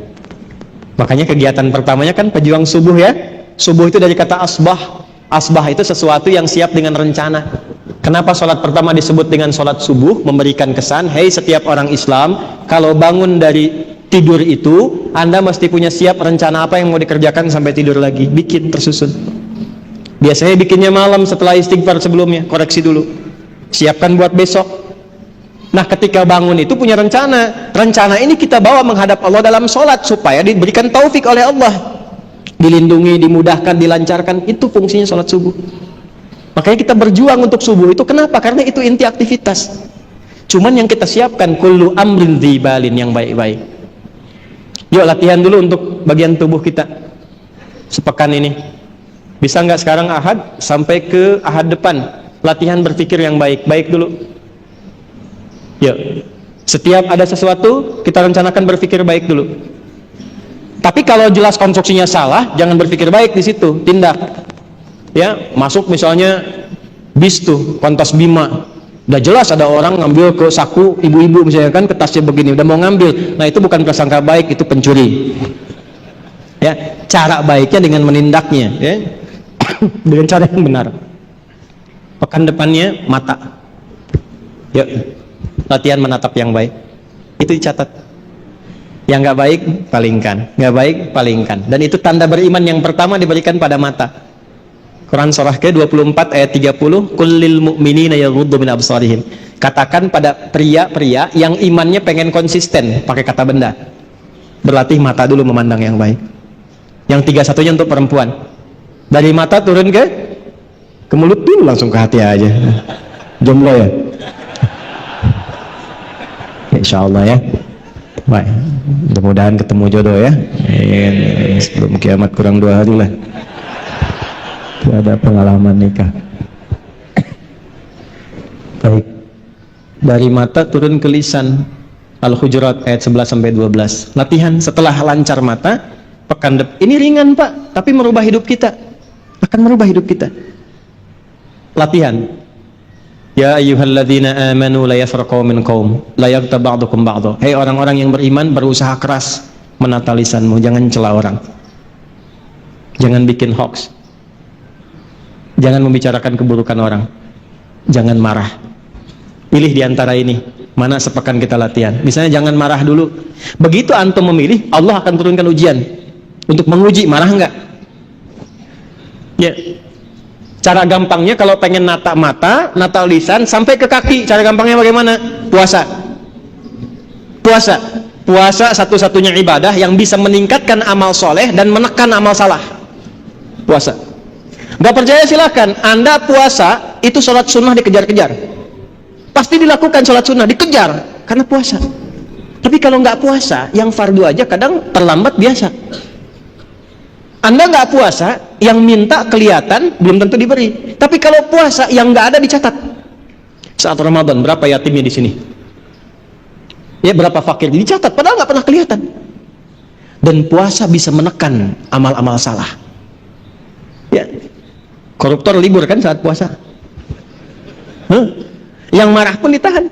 Makanya kegiatan pertamanya kan pejuang subuh ya. Subuh itu dari kata asbah. Asbah itu sesuatu yang siap dengan rencana. Kenapa sholat pertama disebut dengan sholat subuh? Memberikan kesan, hei setiap orang Islam, kalau bangun dari tidur itu, Anda mesti punya siap rencana apa yang mau dikerjakan sampai tidur lagi. Bikin tersusun. Biasanya bikinnya malam setelah istighfar sebelumnya, koreksi dulu. Siapkan buat besok. Nah, ketika bangun itu punya rencana. Rencana ini kita bawa menghadap Allah dalam sholat supaya diberikan taufik oleh Allah. Dilindungi, dimudahkan, dilancarkan. Itu fungsinya sholat subuh. Makanya kita berjuang untuk subuh itu. Kenapa? Karena itu inti aktivitas. Cuman yang kita siapkan kullu amrin dzibalin, yang baik-baik. Yuk latihan dulu untuk bagian tubuh kita sepekan ini. Bisa nggak sekarang Ahad sampai ke Ahad depan latihan berpikir yang baik-baik dulu. Yuk, setiap ada sesuatu kita rencanakan berpikir baik dulu. Tapi kalau jelas konstruksinya salah, jangan berpikir baik di situ, tindak. Ya, masuk misalnya bis tuh, kontas Bima. Udah jelas ada orang ngambil ke saku ibu-ibu misalnya kan, ke tasnya begini, udah mau ngambil. Nah, itu bukan prasangka baik, itu pencuri. Ya, cara baiknya dengan menindaknya, ya. Dengan cara yang benar. Pekan depannya mata. Yuk, latihan menatap yang baik. Itu dicatat. Yang nggak baik, palingkan. Nggak baik, palingkan. Dan itu tanda beriman yang pertama diberikan pada mata. Quran surah ke-24 ayat 30, kullil mu'minina yaghuddu min absarihim. Katakan pada pria-pria yang imannya pengen konsisten, pakai kata benda. Berlatih mata dulu memandang yang baik. Yang 31-nya untuk perempuan. Dari mata turun ke mulut dulu, langsung ke hati aja. Jomblo ya? Insya Allah ya. Baik, mudah-mudahan ketemu jodoh ya. Sebelum kiamat kurang 2 hari lah. Ada pengalaman nikah. Baik. Dari mata turun ke lisan. Al-Hujurat ayat 11 sampai 12. Latihan setelah lancar mata, pekan depan. Ini ringan, Pak, tapi merubah hidup kita. Akan merubah hidup kita. Latihan. Ya ayyuhalladzina amanu la yaskhar qaumin qaum la yaghtab ba'dukum ba'dha. Hei orang-orang yang beriman, berusaha keras menata lisanmu, jangan cela orang. Jangan bikin hoax. Jangan membicarakan keburukan orang. Jangan marah. Pilih di antara ini, mana sepekan kita latihan. Misalnya jangan marah dulu. Begitu antum memilih, Allah akan turunkan ujian untuk menguji marah enggak. Ya. Cara gampangnya kalau pengen nata mata, nata lisan sampai ke kaki, cara gampangnya bagaimana? Puasa. Puasa satu-satunya ibadah yang bisa meningkatkan amal soleh dan menekan amal salah. Puasa. Gak percaya silakan. Anda puasa itu sholat sunnah dikejar-kejar. Pasti dilakukan sholat sunnah, dikejar karena puasa. Tapi kalau nggak puasa, yang fardu aja kadang terlambat biasa. Anda nggak puasa, yang minta kelihatan belum tentu diberi. Tapi kalau puasa, yang nggak ada dicatat. Saat Ramadan berapa yatimnya di sini? Ya berapa fakir dicatat, padahal nggak pernah kelihatan. Dan puasa bisa menekan amal-amal salah. Ya, koruptor libur kan saat puasa. Yang marah pun ditahan.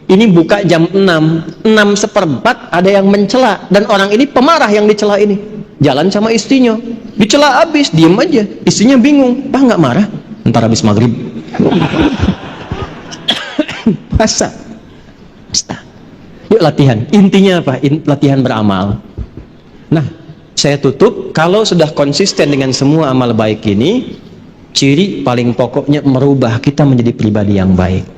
Ini buka jam 6:04 ada yang mencela, dan orang ini pemarah yang dicela ini. Jalan sama istrinya, dicela habis, diem aja. Istrinya bingung, Pak nggak marah? Ntar habis maghrib. Puasa. Yuk latihan. Intinya apa? Latihan beramal. Nah, saya tutup. Kalau sudah konsisten dengan semua amal baik ini, ciri paling pokoknya merubah kita menjadi pribadi yang baik.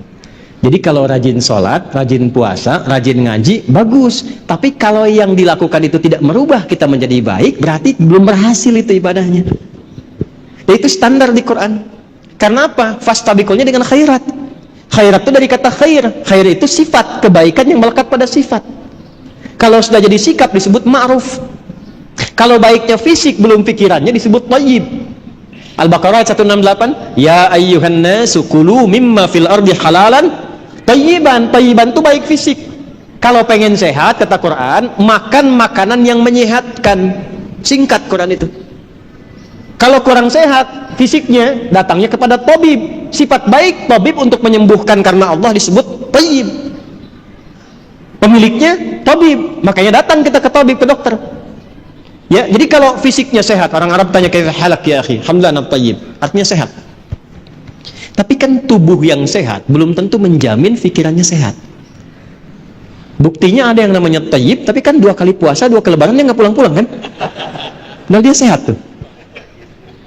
Jadi kalau rajin sholat, rajin puasa, rajin ngaji, bagus. Tapi kalau yang dilakukan itu tidak merubah kita menjadi baik, berarti belum berhasil itu ibadahnya. Itu standar di Quran. Karena apa? Fastabiqulnya dengan khairat. Khairat itu dari kata khair. Khair itu sifat, kebaikan yang melekat pada sifat. Kalau sudah jadi sikap disebut ma'ruf. Kalau baiknya fisik belum pikirannya disebut thayyib. Al-Baqarah 168, ya ayyuhan nasu kulu mimma fil ardi halalan tayyiban. Tayyiban itu baik fisik. Kalau pengen sehat, kata Quran, makan makanan yang menyehatkan. Singkat Quran itu. Kalau kurang sehat fisiknya, datangnya kepada tabib. Sifat baik tabib untuk menyembuhkan, karena Allah disebut tayyib. Pemiliknya tabib, makanya datang kita ke tabib, ke dokter. Ya, jadi kalau fisiknya sehat, orang Arab tanya kaifa halak ya akhi? Alhamdulillah tayyib. Artinya sehat. Tapi kan tubuh yang sehat belum tentu menjamin pikirannya sehat. Buktinya ada yang namanya tayyib, tapi kan 2 kali puasa, 2 kali lebaran dia nggak pulang-pulang kan? Nah dia sehat tuh.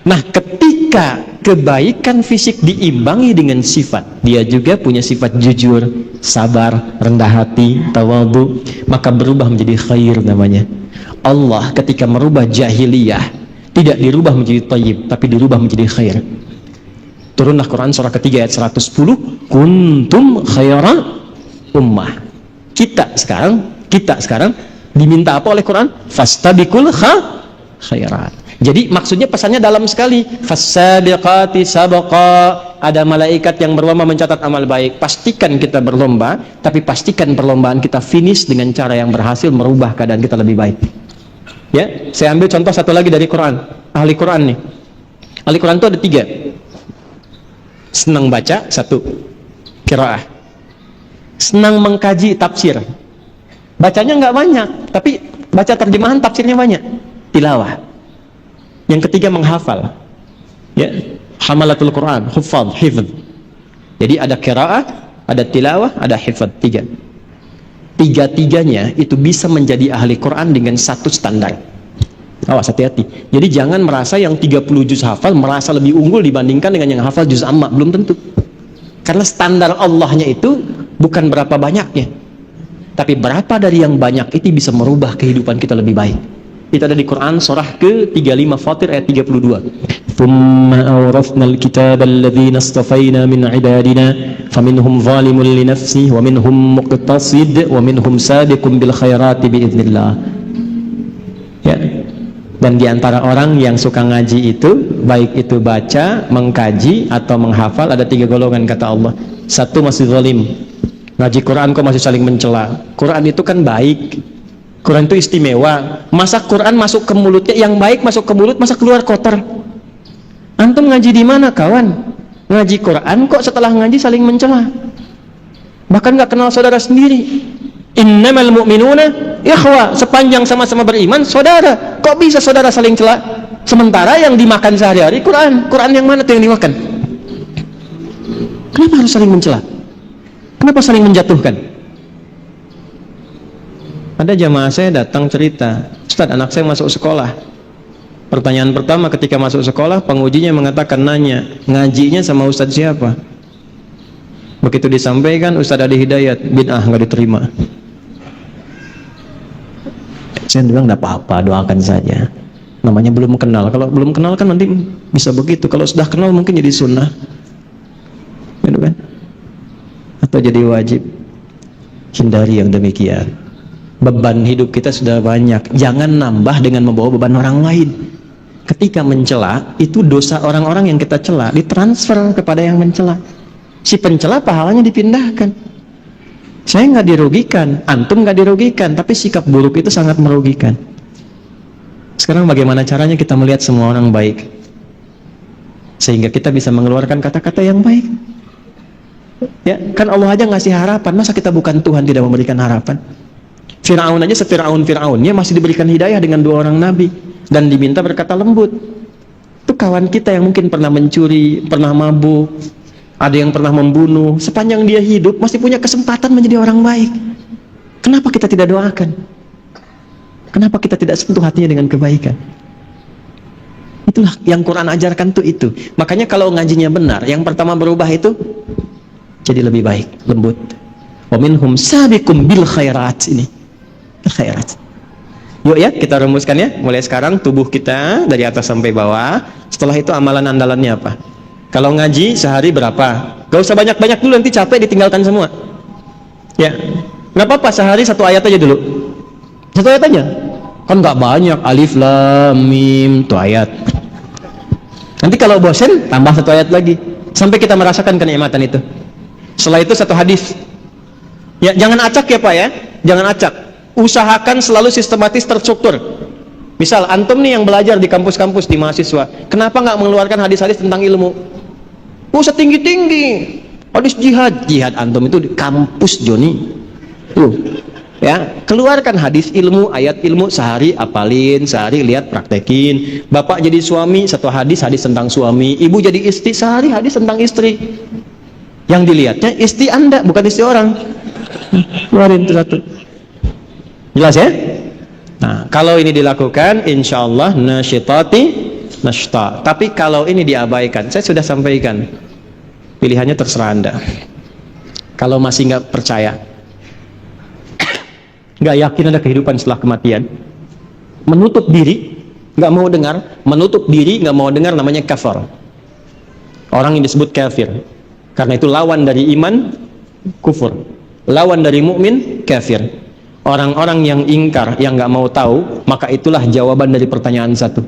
Nah ketika kebaikan fisik diimbangi dengan sifat, dia juga punya sifat jujur, sabar, rendah hati, tawadhu, maka berubah menjadi khair namanya. Allah ketika merubah jahiliyah tidak dirubah menjadi thayyib, tapi dirubah menjadi khair. Turunlah Quran surah ketiga ayat 110, kuntum khaira ummah. Kita sekarang diminta apa oleh Quran? Fastabiqul khairat. Jadi maksudnya pesannya dalam sekali. Fasabiqati sabqa. Ada malaikat yang berlomba mencatat amal baik. Pastikan kita berlomba, tapi pastikan perlombaan kita finish dengan cara yang berhasil merubah keadaan kita lebih baik. Ya, saya ambil contoh satu lagi dari Quran. Ahli Quran nih. Ahli Quran itu ada 3. Senang baca, 1. Qiraah. Senang mengkaji tafsir. Bacanya nggak banyak, tapi baca terjemahan tafsirnya banyak. Tilawah. Yang ketiga menghafal. Ya, hamalatul Quran, huffaz, hifz. Jadi ada qiraah, ada tilawah, ada hifz, 3. Tiga-tiganya itu bisa menjadi ahli Quran dengan 1 standar. Awas, hati-hati. Jadi jangan merasa yang 30 juz hafal merasa lebih unggul dibandingkan dengan yang hafal juz amma, belum tentu. Karena standar Allahnya itu bukan berapa banyaknya, tapi berapa dari yang banyak itu bisa merubah kehidupan kita lebih baik. Itu ada di Quran surah ke-35 Fatir ayat 32. Thumma awrathnal kitaba alladhina istafayna min ibadina faminhum zalimun li nafsihi wa minhum muqtasid wa minhum sabiqun bil khairati biiznillah. Ya. Dan di antara orang yang suka ngaji itu, baik itu baca, mengkaji atau menghafal, ada 3 golongan kata Allah. 1 masih zalim. Ngaji Quran kok masih saling mencela. Quran itu kan baik. Quran itu istimewa. Masa Quran masuk ke mulutnya, yang baik masuk ke mulut, masa keluar kotor? Antum ngaji di mana kawan? ngaji Quran kok setelah ngaji saling mencela, bahkan nggak kenal saudara sendiri. Innamal mu'minuna ikhwa, sepanjang sama-sama beriman saudara. Kok bisa saudara saling cela? Sementara yang dimakan sehari-hari Quran yang mana tuh yang dimakan? Kenapa harus saling mencela? Kenapa saling menjatuhkan? Ada jamaah saya datang cerita, Ustaz, anak saya masuk sekolah. Pertanyaan pertama ketika masuk sekolah, pengujinya mengatakan, nanya, ngajinya sama Ustaz siapa? Begitu disampaikan, Ustaz Adi Hidayat, bid'ah, nggak diterima. Saya bilang, enggak apa-apa, doakan saja. Namanya belum kenal. Kalau belum kenal kan nanti bisa begitu. Kalau sudah kenal mungkin jadi sunnah. Gitu kan? Atau jadi wajib. Hindari yang demikian. Beban hidup kita sudah banyak. Jangan nambah dengan membawa beban orang lain. Ketika mencela, itu dosa orang-orang yang kita cela ditransfer kepada yang mencela. Si pencela pahalanya dipindahkan. Saya nggak dirugikan, antum nggak dirugikan, tapi sikap buruk itu sangat merugikan. Sekarang bagaimana caranya kita melihat semua orang baik, sehingga kita bisa mengeluarkan kata-kata yang baik? Ya, kan Allah aja ngasih harapan, masa kita bukan Tuhan tidak memberikan harapan? Fir'aun aja se-Fir'aun-Fir'aunnya masih diberikan hidayah dengan 2 orang nabi dan diminta berkata lembut. Itu kawan kita yang mungkin pernah mencuri, pernah mabuk, ada yang pernah membunuh, sepanjang dia hidup masih punya kesempatan menjadi orang baik. Kenapa kita tidak doakan? Kenapa kita tidak sentuh hatinya dengan kebaikan? Itulah yang Quran ajarkan tuh itu. Makanya kalau ngajinya benar, yang pertama berubah itu jadi lebih baik, lembut. Wa minhum sabiqum bil khairat, ini. Bil khairat. Yuk ya, kita rumuskan ya. Mulai sekarang tubuh kita dari atas sampai bawah. Setelah itu amalan andalannya apa? Kalau ngaji sehari berapa? Gak usah banyak-banyak dulu, nanti capek ditinggalkan semua. Ya, nggak apa-apa, sehari 1 ayat aja dulu. 1 ayat aja. Kan nggak banyak, alif lam mim tuh ayat. Nanti kalau bosen tambah 1 ayat lagi, sampai kita merasakan kenikmatan itu. Setelah itu 1 hadis. Ya, jangan acak ya Pak ya, jangan acak. Usahakan selalu sistematis, terstruktur. Misal antum nih yang belajar di kampus-kampus, di mahasiswa, kenapa nggak mengeluarkan hadis-hadis tentang ilmu? Setinggi-tinggi hadis jihad antum itu di kampus Joni. Ya, keluarkan hadis ilmu, ayat ilmu, sehari apalin, sehari lihat praktekin. Bapak jadi suami, 1 hadis tentang suami. Ibu jadi istri, sehari hadis tentang istri. Yang dilihatnya istri Anda, bukan istri orang. Keluarin itu 1. Jelas ya? Nah, kalau ini dilakukan, insya Allah nasyitati nashta. Tapi kalau ini diabaikan, saya sudah sampaikan, pilihannya terserah Anda. Kalau masih nggak percaya, nggak yakin ada kehidupan setelah kematian, menutup diri, nggak mau dengar, menutup diri, nggak mau dengar, namanya kafir. Orang yang disebut kafir. Karena itu lawan dari iman, kufur. Lawan dari mukmin, kafir. Orang-orang yang ingkar, yang nggak mau tahu, maka itulah jawaban dari pertanyaan 1.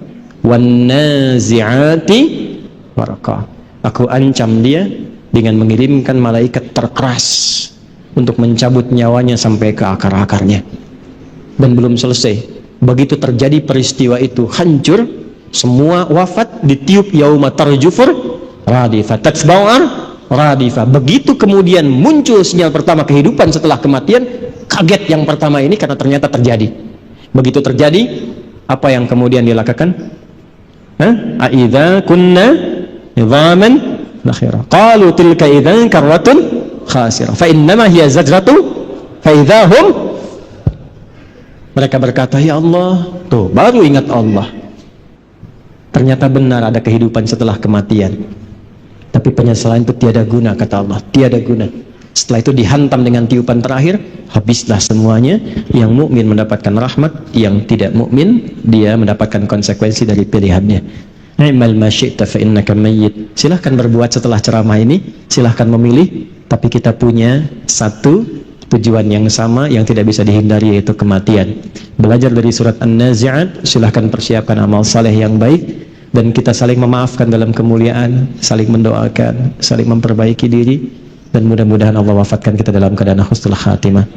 Wan nazi'ati warqa. Aku ancam dia dengan mengirimkan malaikat terkeras untuk mencabut nyawanya sampai ke akar-akarnya. Dan belum selesai, begitu terjadi peristiwa itu, hancur, semua wafat, ditiup yauma tarjufur radifa tatsba'u radifa. Begitu kemudian muncul sinyal pertama kehidupan setelah kematian, kaget yang pertama ini karena ternyata terjadi. Begitu terjadi, apa yang kemudian dilakukan? Aidza kunna idhaman nakhira qalu tilka idzan karratun khasirah fa innama hiya zajratu fa idzahum. Mereka berkata, ya Allah, tuh baru ingat Allah, ternyata benar ada kehidupan setelah kematian. Tapi penyesalan itu tiada guna, kata Allah, tiada guna. Setelah itu dihantam dengan tiupan terakhir, habislah semuanya. Yang mukmin mendapatkan rahmat, yang tidak mukmin dia mendapatkan konsekuensi dari pilihannya. Ni'mal ma syi'ta fa innaka mayyit. Silahkan berbuat setelah ceramah ini, silahkan memilih, tapi kita punya 1 tujuan yang sama yang tidak bisa dihindari, yaitu kematian. Belajar dari surat An-Nazi'at, silahkan persiapkan amal saleh yang baik, dan kita saling memaafkan dalam kemuliaan, saling mendoakan, saling memperbaiki diri, dan mudah-mudahan Allah wafatkan kita dalam keadaan husnul khatimah.